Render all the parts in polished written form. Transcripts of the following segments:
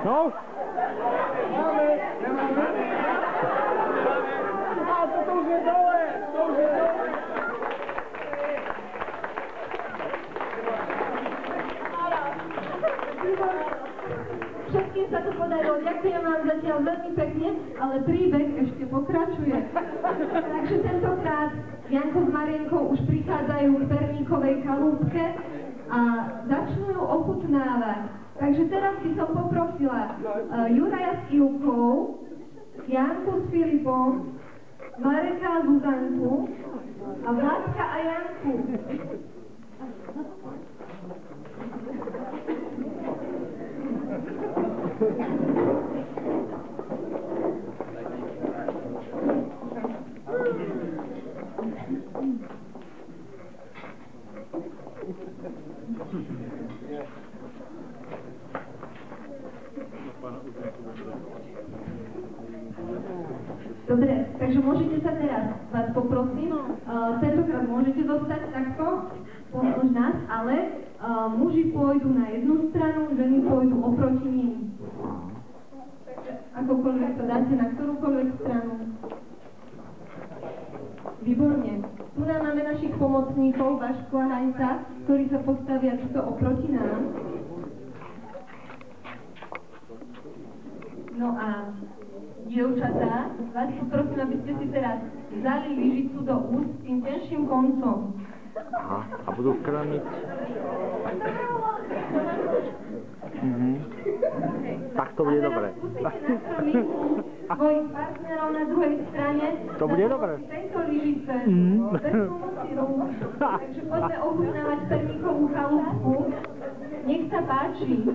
No? Všetkým sa to podarilo. Ďakujem vám zatiaľ veľmi pekne, ale príbeh ešte pokračuje. Takže tentokrát Janko s Marienkou už prichádzajú k Perníkovej chalúbke a začnú ju ochutnávať. Takže teraz by som poprosila Juraja s Ivkou, Janku s Filipom, Mareka a Zuzanku a Vládka a Janku. Dobre, takže môžete sa teraz, vás poprosím, tentokrát môžete zostať takto, pomôž nás, ale muži pôjdu na jednu stranu, ženy pôjdu oproti nim. Takže akokoľvek to dáte na ktorúkoľvek stranu. Výborne. Tu nám máme našich pomocníkov, Vašku a Hajnca, ktorí sa postavia tuto oproti nám. No a dievčatá, vás poprosím, aby ste si teraz vzali lyžicu do úst tým tenším koncom. Aha, a budú krmiť. Tak to bude dobre. A teraz skúsite nakrmiť svojich partnerov na druhej strane. To bude dobre. Tejto lyžice, bez pomoci rúk. Takže poďme ochutnávať Perníkovú chalúbku. Nech sa páči.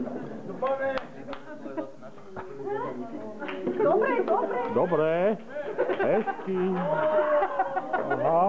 Dobre, dobre. Dobre. Hezky. Aha.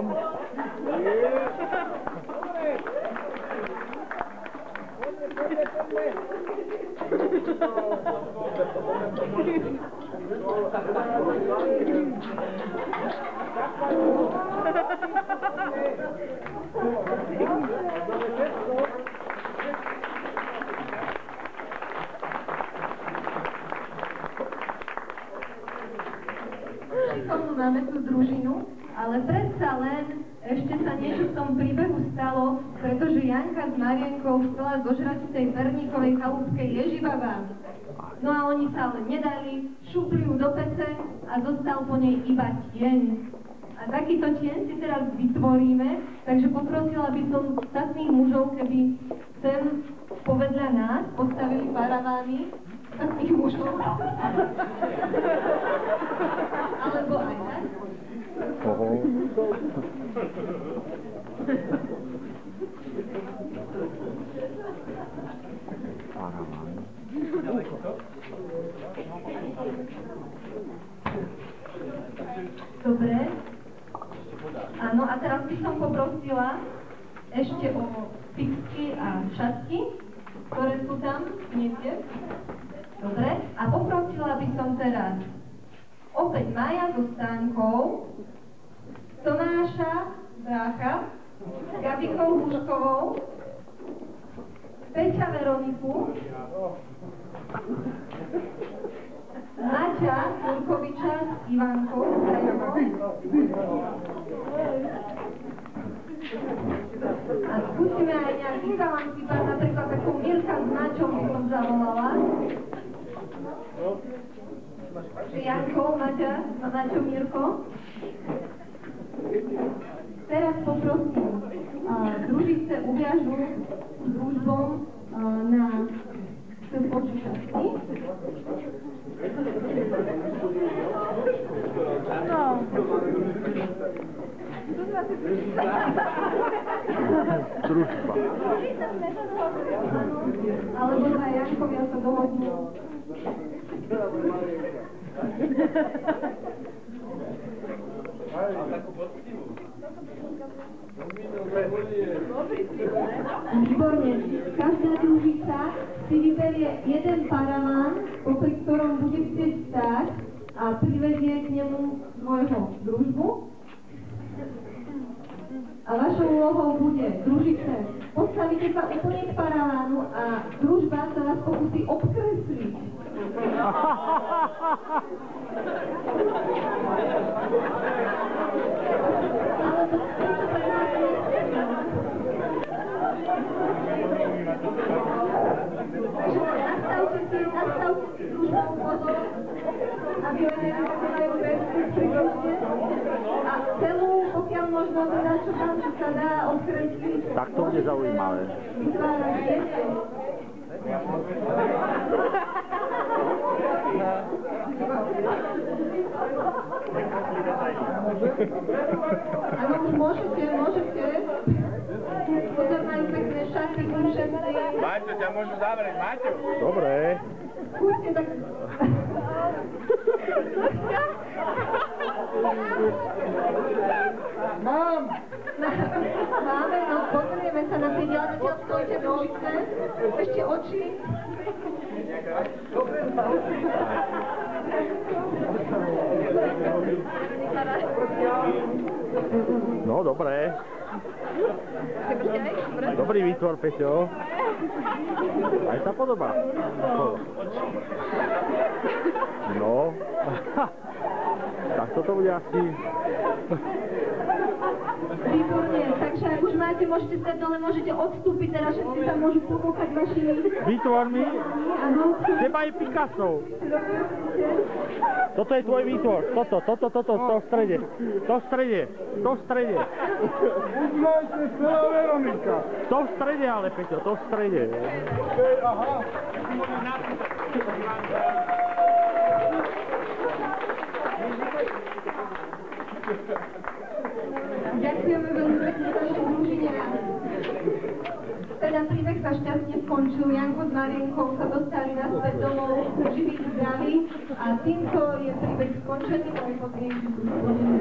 Šikovnú máme tú družinu, ale predsa len ešte sa niečo v tom príbehu stalo, pretože Janka s Marienkou chcela zožrať v tej Perníkovej chalúbke ježibaba. No a oni sa ale nedali, šupli ju do pece a zostal po nej iba tieň. A takýto tieň si teraz vytvoríme, takže poprosila by som ostatných mužov, keby sem povedľa nás postavili paravány ostatných mužov. Alebo aj tak. Oho. Paraván. Dobre. Áno, a teraz by som poprosila ešte o pixky a šatky, ktoré sú tam, niekde. Dobre. A poprosila by som teraz opäť Maja so Stánkou, Tomáša, brácha, Gabikou Húškovou, Peťa Veroniku, Maťa Jurkoviča s Ivankou Zajovou a skúsime aj nejaký chalanský pár, napríklad takú Mirka s Maťom by som zavolala. Janko, Maťa a Maťo, Mirko. Teraz poprosím, družice uviažu družbom na počítačky. No. Družba. Alebo dva Jankovia sa dohodnú. A takú poctivú. Výborne. Každá družica si vyberie jeden paraván, popri ktorom bude chcieť stáť a privedie k nemu svojho družbu. A vašou úlohou bude, družice, postavíte sa úplne k paravánu a družba sa vás pokusí obkresliť. Nastavte si družbu pozor, aby len nevykonajú bezpečnosti a celú, pokiaľ možno teda, čo tam sa dá obkresliť. Tak to bude zaujímavé. Áno, už môžete. Pozor, majú pekné šaty, všetci. Maťo, ťa môžu zavrieť, Maťo. Dobre. Skúste tak... Máme, no pozrieme sa na tie ďalej, zatiaľ stojíte družice. Ešte oči. No, dobre. Dobrý výtvor, Peťo. Aj sa podobá. No. Tak toto bude asi... Výborne, takže ak už máte, môžete stať dole, môžete odstúpiť, teraz všetci sa môžu pomôcať vašimi... Výtvormi? Áno. Teba je Picasso. Toto je tvoj výtvor. Toto, to v strede. To v strede. Uznajte, celá Veronika. To v strede, ale Peťo, to v strede. Aha. Ďakujeme veľmi pekne vašej družine. Teda príbeh sa šťastne skončil. Janko s Marienkou sa dostali naspäť domov živí zdraví a týmto je príbeh skončený. Moje podmienky sú splnené.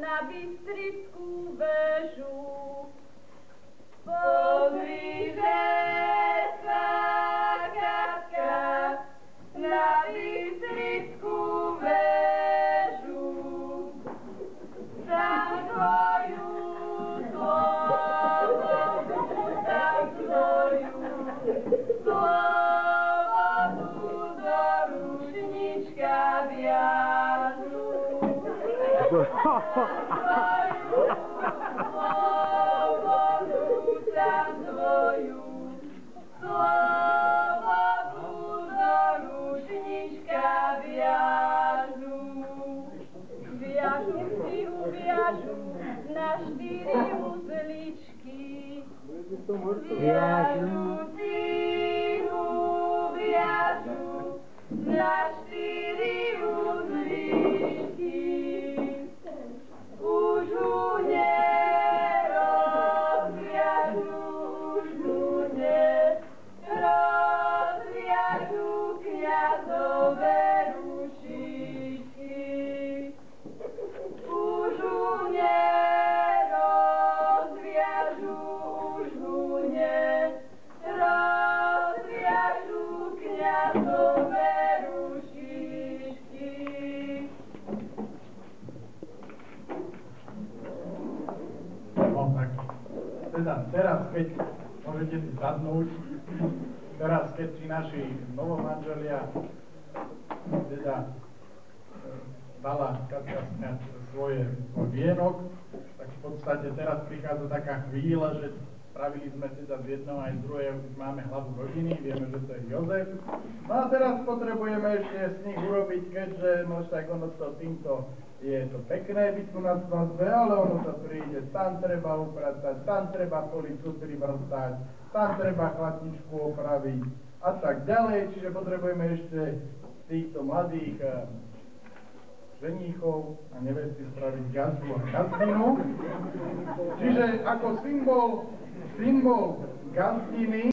Na Bystrickú väžu. Pozri, že sa Katka na Bystrickú väžu. Tam tvoju slobodu, tam tvoju slobodu do ručnička viažu. Na 4 uzličky. Viažu si uviažu na 4 uzličky. Už ju nerozviažu, už ju nerozviažu kňazové rušičky. Už ju nerozviažu, už ju nerozviažu teda teraz, keď môžete si sadnúť, teraz, keď si naši novomanželia teda dala Katka sňať svoj vienok, tak v podstate teraz prichádza taká chvíľa, že spravili sme teda z jedného aj z druhého, už máme hlavu rodiny, vieme, že to je Jozef. No a teraz potrebujeme ešte z nich urobiť, keďže no však ono to týmto je to pekné byť tu na svadbe, ale ono to príde, tam treba upratať, tam treba policu privrstať, tam treba chladničku opraviť a tak ďalej, čiže potrebujeme ešte týchto mladých ženíchov a nevesty spraviť gazdu a gazdinu. Čiže ako symbol gazdiny